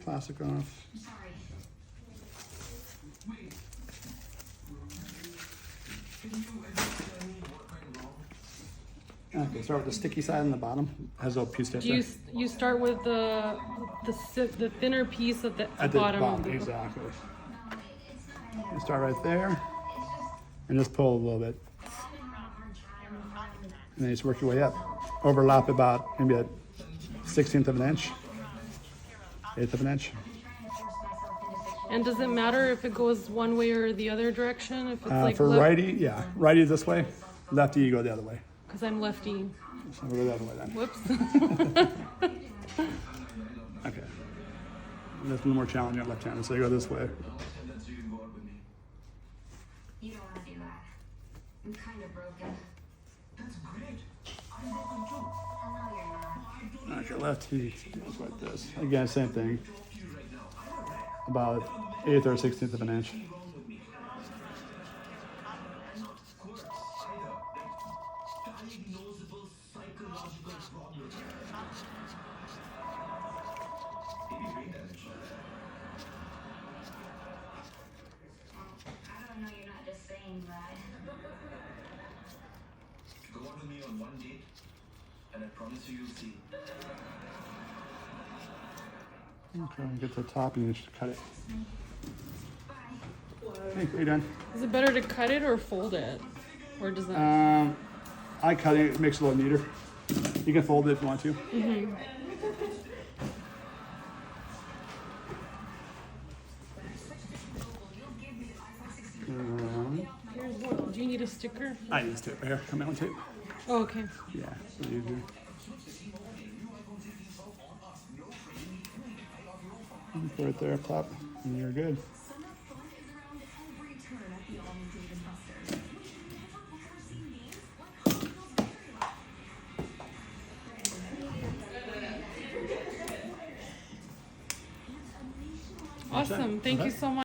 plastic off. Okay, start with the sticky side on the bottom. Has a little piece there. You start with the thinner piece at the bottom. Exactly. You start right there, and just pull a little bit, and then just work your way up. Overlap about maybe a 1/16 of an inch, 1/8 of an inch. And does it matter if it goes one way or the other direction? If it's like for righty, yeah, righty is this way. Lefty, you go the other way. Because I'm lefty. So we'll go the other way then. Whoops. Okay. And that's a little more challenging on left-handed, so you go this way. You don't want to do that. I'm kind of broken. That's great. I'm broken too. Oh, no, you're not. Okay, lefty goes like this. Again, same thing. About 1/8 or 1/16 of an inch. I don't know, you're not just saying that. Go out with me on one date, and I promise you you'll see. Okay, get to the top and you just cut it. Hey, are you done? Is it better to cut it or fold it? Or does that... I cut it, it makes it a little neater. You can fold it if you want to. Mm-hmm. Here's one. Do you need a sticker? I use tape right here. Come on, tape. Oh, okay. Yeah, it's easier. Put it there up top, and you're good. Awesome. Thank you so much.